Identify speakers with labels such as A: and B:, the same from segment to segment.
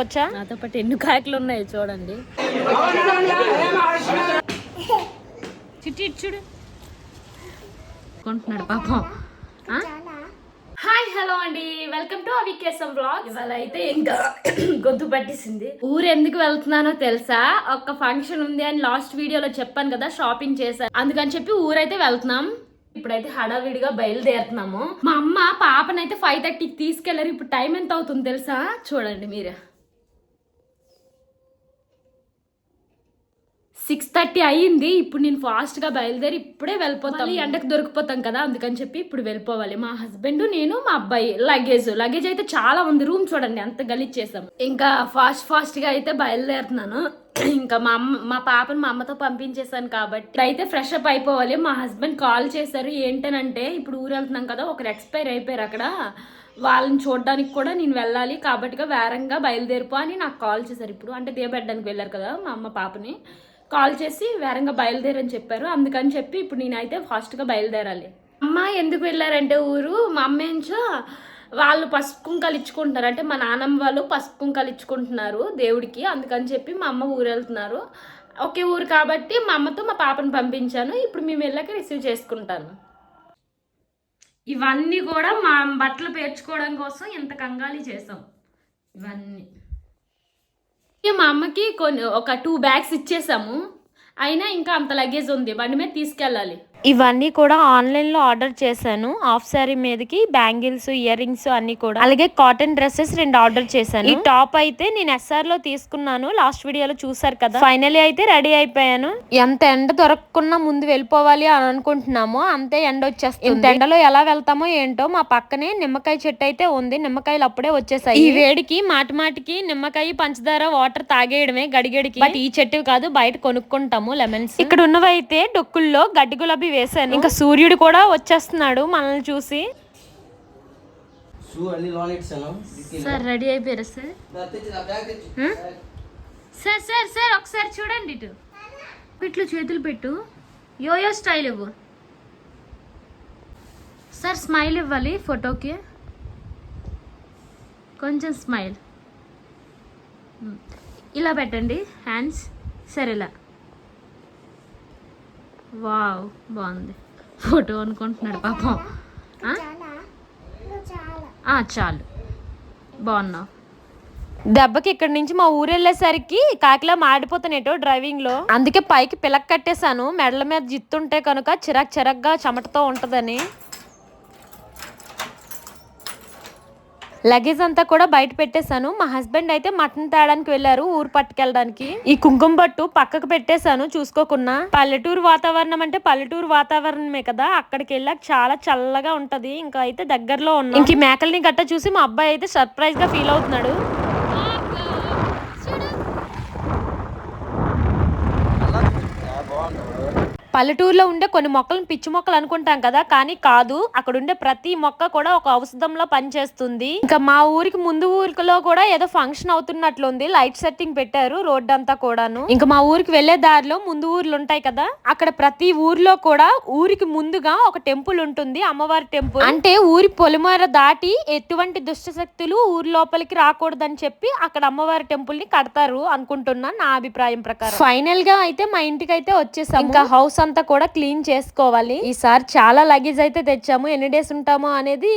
A: వచ్చా నాతో పాటు ఎన్ని కాయలు ఉన్నాయి చూడండి. చిట్టి చూడు కొంటున్నాడు పాపం. హాయ్ హలో అండి, వెల్కమ్ టు అవికేసం వ్లాగ్స్. ఇవాళ అయితే ఇంకా గొంతు పట్టేసింది. ఊరు ఎందుకు వెళ్తున్నానో తెలుసా? ఒక ఫంక్షన్ ఉంది అని లాస్ట్ వీడియోలో చెప్పాను కదా, షాపింగ్ చేశాను. అందుకని చెప్పి ఊరైతే వెళ్తున్నాం. ఇప్పుడైతే హడావిడిగా బయలుదేరుతున్నాము. మా అమ్మ పాపనైతే 5:30కి తీసుకెళ్లారు. ఇప్పుడు టైం ఎంత అవుతుంది తెలుసా? చూడండి మీరే, 6:30 అయ్యింది. ఇప్పుడు నేను ఫాస్ట్ గా బయలుదేరి ఇప్పుడే వెళ్ళిపోతాను. ఎండకు దొరికిపోతాం కదా, అందుకని చెప్పి ఇప్పుడు వెళ్ళిపోవాలి. మా హస్బెండ్, నేను, మా అబ్బాయి. లగేజ్ అయితే చాలా ఉంది. రూమ్ చూడండి ఎంత గలీజ్ చేసాం. ఇంకా ఫాస్ట్ గా అయితే బయలుదేరుతున్నాను. ఇంకా మా పాపను మా అమ్మతో పంపించేశాను కాబట్టి అయితే ఫ్రెష్ అప్ అయిపోవాలి. మా హస్బెండ్ కాల్ చేశారు. ఏంటనంటే ఇప్పుడు ఊరు వెళ్తున్నాం కదా, ఒకరు ఎక్స్పైర్ అయిపోయారు అక్కడ, వాళ్ళని చూడడానికి కూడా నేను వెళ్ళాలి కాబట్టి వేరంగా బయలుదేరిపో అని నాకు కాల్ చేశారు. ఇప్పుడు అంటే దిగబెట్టడానికి వెళ్ళారు కదా మా అమ్మ పాపని, కాల్ చేసి వేరంగా బయలుదేరని చెప్పారు. అందుకని చెప్పి ఇప్పుడు నేనైతే ఫాస్ట్గా బయలుదేరాలి. అమ్మ ఎందుకు వెళ్ళారంటే ఊరు, మా అమ్మ ఏంచో వాళ్ళు పసుపు కుంకాలు ఇచ్చుకుంటున్నారు. అంటే మా నాన్నమ్మ వాళ్ళు పసుపు కుంకాలు ఇచ్చుకుంటున్నారు దేవుడికి. అందుకని చెప్పి మా అమ్మ ఊరు వెళ్తున్నారు. ఒకే ఊరు కాబట్టి మా అమ్మతో మా పాపను పంపించాను. ఇప్పుడు మేము వెళ్ళాక రిసీవ్ చేసుకుంటాను. ఇవన్నీ కూడా మా బట్టలు పేర్చుకోవడం కోసం ఇంత కంగాలి చేసాం. ఇవన్నీ మా అమ్మకి ఒక 2 బ్యాగ్స్ ఇచ్చేసాము. అయినా ఇంకా అంత లగేజ్ ఉంది, బండి మీద తీసుకెళ్ళాలి. ఇవన్నీ కూడా ఆన్లైన్ లో ఆర్డర్ చేశాను. హాఫ్ సారీ మీదకి బ్యాంగిల్స్, ఇయర్ రింగ్స్ అన్ని కూడా, అలాగే కాటన్ డ్రెస్సెస్ 2 ఆర్డర్ చేశాను. ఈ టాప్ అయితే నేను ఎస్ఆర్ లో తీసుకున్నాను, లాస్ట్ వీడియోలో చూసారు కదా. ఫైనలీ అయితే రెడీ అయిపోయాను. ఎంత ఎండ దొరకకుండా ముందు వెళ్ళిపోవాలి అని అనుకుంటున్నామో అంతే ఎండ వచ్చేస్తుంది. ఇంత ఎండలో ఎలా వెళ్తామో ఏంటో. మా పక్కనే నిమ్మకాయ చెట్టు అయితే ఉంది, నిమ్మకాయలు అప్పుడే వచ్చేసాయి. ఈ వేడికి మాటికి నిమ్మకాయ, పంచదార, వాటర్ తాగేయడమే గడిగడికి. బట్ ఈ చెట్టు కాదు, బయట కొనుక్కుంటాము లెమన్స్. ఇక్కడ ఉన్నవైతే డొక్కుల్లో గడ్డి గులాబీ వేసాను. ఇంకా సూర్యుడు కూడా వచ్చేస్తున్నాడు మనల్ని చూసి. సార్ రెడీ అయిపోయారు సార్. సార్ సార్ సార్ ఒకసారి చూడండి, ఇటు ఇట్లు చేతులు పెట్టు, యోయో స్టైల్ ఇవ్వు సార్. స్మైల్ ఇవ్వాలి ఫోటోకి, కొంచెం స్మైల్. ఇలా పెట్టండి హ్యాండ్స్. సరే ఇలా. వావ్ బాగుంది. ఫోటో అనుకుంటున్నాడు పాపం. చాలు, బాగున్నావు. దెబ్బకి ఇక్కడ నుంచి మా ఊరు వెళ్ళేసరికి కాకిలా మాడిపోతానేటో డ్రైవింగ్ లో. అందుకే పైకి పిలక్ కట్టేశాను, మెడల మీద జిత్తుంటే కనుక చిరాగ్గా చెమటతో ఉంటదని. లగేజ్ అంతా కూడా బయట పెట్టేశాను. మా హస్బెండ్ అయితే మటన్ తేడానికి వెళ్ళారు ఊరు పట్టుకెళ్ళడానికి. ఈ కుంకుమ పట్టు పక్కకు పెట్టేశాను చూసుకోకున్నా. పల్లెటూరు వాతావరణం అంటే పల్లెటూరు వాతావరణమే కదా, అక్కడికి వెళ్ళాక చాలా చల్లగా ఉంటది. ఇంకా అయితే దగ్గరలో ఉన్నాం. ఇంక మేకల్ని గట్ట చూసి మా అబ్బాయి అయితే సర్ప్రైజ్ గా ఫీల్ అవుతున్నాడు. పల్లెటూరులో ఉండే కొన్ని మొక్కలను పిచ్చి మొక్కలు అనుకుంటాం కదా, కానీ కాదు. అక్కడ ఉండే ప్రతి మొక్క కూడా ఒక ఔషధంలో పనిచేస్తుంది. ఇంకా మా ఊరికి ముందు ఊరిలో కూడా ఏదో ఫంక్షన్ అవుతున్నట్లుంది. లైట్ సెట్టింగ్ పెట్టారు రోడ్ అంతా కూడాను. ఇంకా మా ఊరికి వెళ్లే దారిలో ముందు ఊర్లు ఉంటాయి కదా, అక్కడ ప్రతి ఊర్లో కూడా ఊరికి ముందుగా ఒక టెంపుల్ ఉంటుంది, అమ్మవారి టెంపుల్. అంటే ఊరి పొలిమేర దాటి ఎటువంటి దుష్ట శక్తులు ఊరి లోపలికి రాకూడదని చెప్పి అక్కడ అమ్మవారి టెంపుల్ ని కడతారు అనుకుంటున్నా, నా అభిప్రాయం ప్రకారం. ఫైనల్ గా అయితే మా ఇంటికి అయితే వచ్చేసాం. ఇంకా హౌస్ అంతా కూడా క్లీన్ చేసుకోవాలి. ఈసారి చాలా లగేజ్ అయితే తెచ్చాము. ఎన్ని డేస్ ఉంటామో అనేది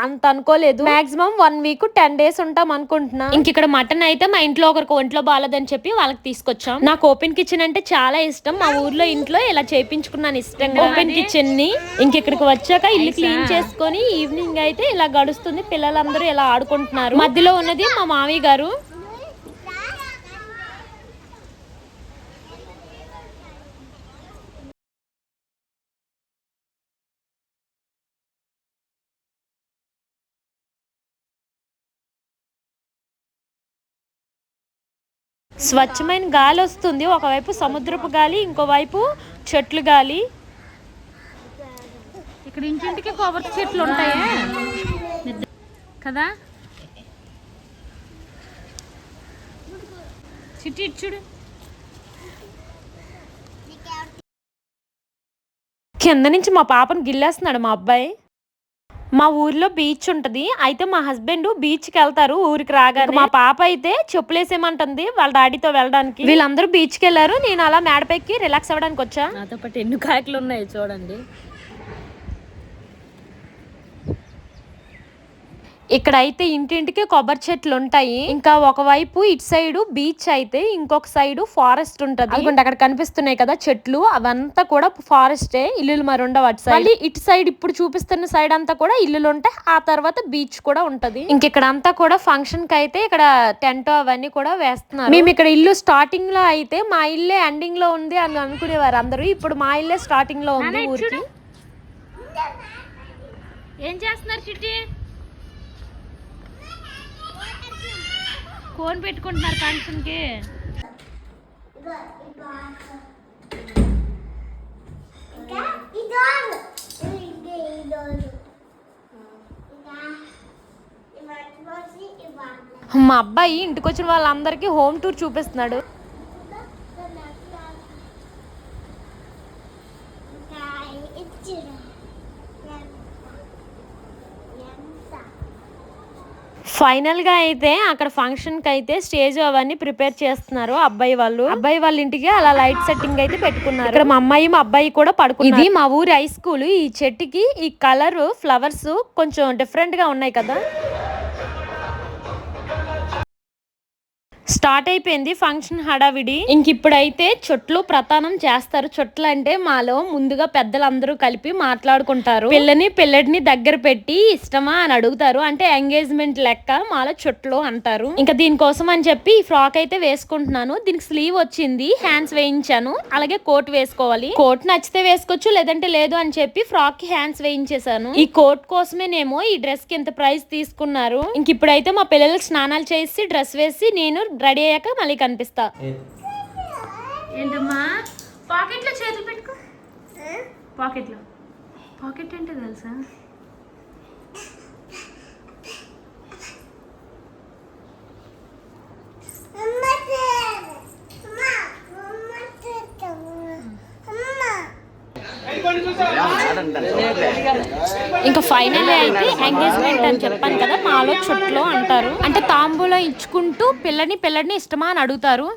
A: అంత అనుకోలేదు. మాక్సిమం 1 వీక్ 10 డేస్ ఉంటాం అనుకుంటున్నా. ఇంక ఇక్కడ మటన్ అయితే మా ఇంట్లో ఒకరికి ఒంట్లో బాగాలేదని చెప్పి వాళ్ళకి తీసుకొచ్చాం. నాకు ఓపెన్ కిచెన్ అంటే చాలా ఇష్టం. మా ఊర్లో ఇంట్లో ఇలా చేయించుకున్నాను ఇష్టంగా ఓపెన్ కిచెన్ ని. ఇంక ఇక్కడికి వచ్చాక ఇల్లు క్లీన్ చేసుకొని ఈవినింగ్ అయితే ఇలా గడుస్తుంది. పిల్లలందరూ ఇలా ఆడుకుంటున్నారు. మధ్యలో ఉన్నది మా మామయ్య గారు. స్వచ్ఛమైన గాలి వస్తుంది. ఒకవైపు సముద్రపు గాలి, ఇంకోవైపు చెట్లు గాలి. ఇక్కడ ఇంటింటికి కొబ్బరి చెట్లు ఉంటాయి కదా. చిట్టి చూడు, కింద నుంచి మా పాపను గిల్లేస్తున్నాడు మా అబ్బాయి. మా ఊర్లో బీచ్ ఉంటది. అయితే మా హస్బెండ్ బీచ్ కి వెళ్తారు ఊరికి రాగానే. మా పాప అయితే చెప్పులేసేమంటుంది వాళ్ళ డాడీతో వెళ్ళడానికి. వీళ్ళందరూ బీచ్ కి వెళ్ళారు. నేను అలా మేడపైకి రిలాక్స్ అవ్వడానికి వచ్చా.
B: నాతో పాటు ఎన్ని కాయలు ఉన్నాయి చూడండి.
A: ఇక్కడ అయితే ఇంటింటికి కొబ్బరి చెట్లు ఉంటాయి. ఇంకా ఒకవైపు ఇటు సైడ్ బీచ్ అయితే ఇంకొక సైడ్ ఫారెస్ట్ ఉంటది. అనుకుంటే అక్కడ కనిపిస్తున్నాయి కదా చెట్లు, అవంతా కూడా ఫారెస్టే. ఇల్లులు మరి ఉండవు అటు సైడ్. ఇటు సైడ్ ఇప్పుడు చూపిస్తున్న సైడ్ అంతా కూడా ఇల్లులు ఉంటాయి. ఆ తర్వాత బీచ్ కూడా ఉంటది. ఇంక ఇక్కడ అంతా కూడా ఫంక్షన్ కి అయితే ఇక్కడ టెంట్ అవన్నీ కూడా వేస్తున్నారు. మేము ఇక్కడ ఇల్లు స్టార్టింగ్ లో అయితే మా ఇల్లే ఎండింగ్ లో ఉంది అని అనుకునేవారు అందరూ. ఇప్పుడు మా ఇల్లే స్టార్టింగ్ లో ఉంది ఊరికి.
B: ఏం చేస్తున్నారు చిట్టి? కోన్ పెట్టుకుంటున్నారు ఫంక్షన్ కి.
A: మా అబ్బాయి ఇంటికి వచ్చిన వాళ్ళందరికీ హోమ్ టూర్ చూపిస్తున్నాడు. ఫైనల్ గా అయితే అక్కడ ఫంక్షన్ కి అయితే స్టేజ్ అవన్నీ ప్రిపేర్ చేస్తున్నారు. అబ్బాయి వాళ్ళ ఇంటికి అలా లైట్ సెట్టింగ్ అయితే పెట్టుకున్నారు. ఇక్కడ మా అమ్మాయి మా అబ్బాయి కూడా పడుకున్నారు. ఇది మా ఊరి హై స్కూల్. ఈ చెట్టుకి ఈ కలర్ ఫ్లవర్స్ కొంచెం డిఫరెంట్ గా ఉన్నాయి కదా. స్టార్ట్ అయిపోయింది ఫంక్షన్ హడావిడి. ఇంక ఇప్పుడైతే చుట్లు ప్రతానం చేస్తారు. చుట్లు అంటే మాలో ముందుగా పెద్దలందరూ కలిపి మాట్లాడుకుంటారు. పిల్లడిని దగ్గర పెట్టి ఇష్టమా అని అడుగుతారు. అంటే ఎంగేజ్మెంట్ లెక్క మాలో చుట్లు అంటారు. ఇంకా దీనికోసం అని చెప్పి ఈ ఫ్రాక్ అయితే వేసుకుంటున్నాను. దీనికి స్లీవ్ వచ్చింది, హ్యాండ్స్ వేయించాను. అలాగే కోట్ వేసుకోవాలి. కోట్ నచ్చితే వేసుకోవచ్చు, లేదంటే లేదు అని చెప్పి ఫ్రాక్ కి హ్యాండ్స్ వేయించేసాను. ఈ కోట్ కోసమేనేమో ఈ డ్రెస్ కి ఇంత ప్రైస్ తీసుకున్నారు. ఇంక ఇప్పుడైతే మా పిల్లలకి స్నానాలు చేసి డ్రెస్ వేసి నేను రెడీ అయ్యాక మళ్ళీ కనిపిస్తా.
B: ఏంటమ్మా పాకెట్ లో చేతులు పెట్టుకో. పాకెట్ అంటే తెలుసా?
A: ఇంకా ఫైనల్ అయితే ఎంగేజ్మెంట్ అని చెప్పాను కదా, మాలో చుట్లు అంటారు. అంటే తాంబూలం ఇచ్చుకుంటూ పిల్లని ఇష్టమా అని అడుగుతారు.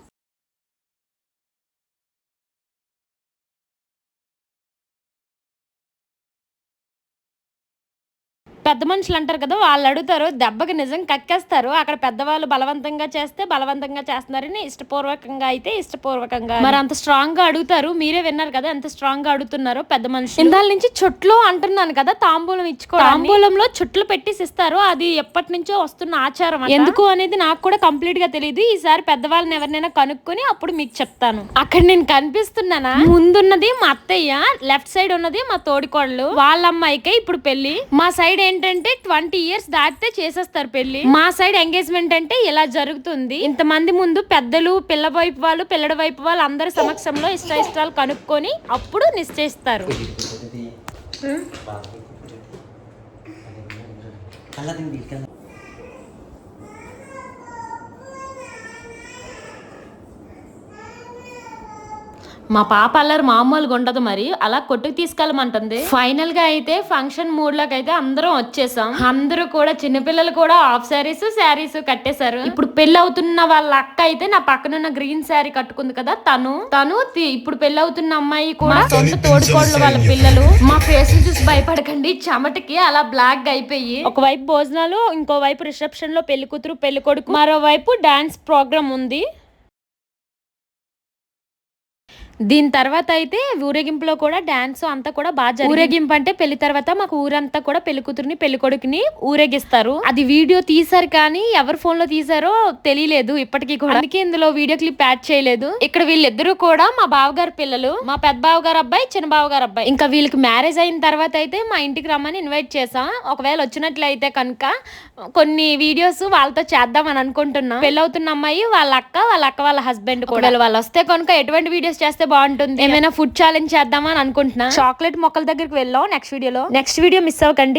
A: పెద్ద మనుషులు అంటారు కదా, వాళ్ళు అడుగుతారు. దెబ్బకి నిజం కక్కేస్తారు. అక్కడ పెద్దవాళ్ళు బలవంతంగా చేస్తే బలవంతంగా చేస్తున్నారని, ఇష్టపూర్వకంగా అయితే ఇష్టపూర్వకంగా. మరి అంత స్ట్రాంగ్ గా అడుగుతారు. మీరే విన్నారు కదా ఎంత స్ట్రాంగ్ గా అడుగుతున్నారో పెద్ద మనుషులు. ఇందాల నుంచి చుట్లు అంటున్నాను కదా, తాంబూలం ఇచ్చుకో. తాంబూలంలో చుట్లు పెట్టేసి ఇస్తారు. అది ఎప్పటి నుంచో వస్తున్న ఆచారం. ఎందుకు అనేది నాకు కూడా కంప్లీట్ గా తెలియదు. ఈసారి పెద్దవాళ్ళని ఎవరినైనా కనుక్కొని అప్పుడు మీకు చెప్తాను. అక్కడ నేను కనిపిస్తున్నానా? ముందున్నది మా అత్తయ్య, లెఫ్ట్ సైడ్ ఉన్నది మా తోడికోడలు. వాళ్ళ అమ్మాయికే ఇప్పుడు పెళ్లి. మా సైడ్ ఏంటంటే 20 years దాటితే చేసేస్తారు పెళ్లి. మా సైడ్ ఎంగేజ్మెంట్ అంటే ఇలా జరుగుతుంది. ఇంతమంది ముందు పెద్దలు, పిల్ల వైపు వాళ్ళు, పిల్లడి వైపు వాళ్ళు అందరి సమక్షంలో ఇష్టాలు కనుక్కొని అప్పుడు నిశ్చయిస్తారు. మా పాప అల్లరి మామూలుగా ఉండదు. మరి అలా కొట్టుకు తీసుకెళ్ళమంటుంది. ఫైనల్ గా అయితే ఫంక్షన్ మూడ్ లోకి అయితే అందరం వచ్చేసాం. అందరూ కూడా చిన్నపిల్లలు కూడా హాఫ్ శారీస్ కట్టేశారు. ఇప్పుడు పెళ్లి అవుతున్న వాళ్ళ అక్క అయితే నా పక్కనున్న గ్రీన్ శారీ కట్టుకుంది కదా, తను ఇప్పుడు పెళ్లి అవుతున్న అమ్మాయి కూడా సొంత తోడుకోడలు వాళ్ళ పిల్లలు. మా ఫేస్ చూసి భయపడకండి, చెమటకి అలా బ్లాక్ గా అయిపోయి. ఒకవైపు భోజనాలు, ఇంకోవైపు రిసెప్షన్ లో పెళ్లి కూతురు పెళ్లి కొడుకు, మరోవైపు డాన్స్ ప్రోగ్రామ్ ఉంది. దీని తర్వాత అయితే ఊరేగింపులో కూడా డాన్స్ అంతా కూడా బాగా జరిగింది. ఊరేగింపు అంటే పెళ్లి తర్వాత మాకు ఊరంతా కూడా పెళ్లి కూతురుని పెళ్లి కొడుకుని ఊరేగిస్తారు. అది వీడియో తీసారు కానీ ఎవరి ఫోన్ లో తీసారో తెలియలేదు ఇప్పటికీ కూడా. అందుకే ఇందులో వీడియో క్లిప్ యాడ్ చేయలేదు. ఇక్కడ వీళ్ళిద్దరూ కూడా మా బావగారు పిల్లలు, మా పెద్ద బావగారు అబ్బాయి, చిన్న బావగారు అబ్బాయి. ఇంకా వీళ్ళకి మ్యారేజ్ అయిన తర్వాత అయితే మా ఇంటికి రమ్మని ఇన్వైట్ చేసాం. ఒకవేళ వచ్చినట్లయితే కనుక కొన్ని వీడియోస్ వాళ్ళతో చేద్దామని అనుకుంటున్నాం. పెళ్లి అవుతున్న అమ్మాయి వాళ్ళ అక్క వాళ్ళ హస్బెండ్ కూడా. వాళ్ళు వస్తే కనుక ఎటువంటి వీడియోస్ చేస్తే బాగుంటుంది, ఏమైనా ఫుడ్ ఛాలెంజ్ చేద్దామని అనుకుంటున్నా. చాక్లెట్ మొక్కల దగ్గరికి వెళ్ళాం నెక్స్ట్ వీడియో మిస్ అవ్వకండి.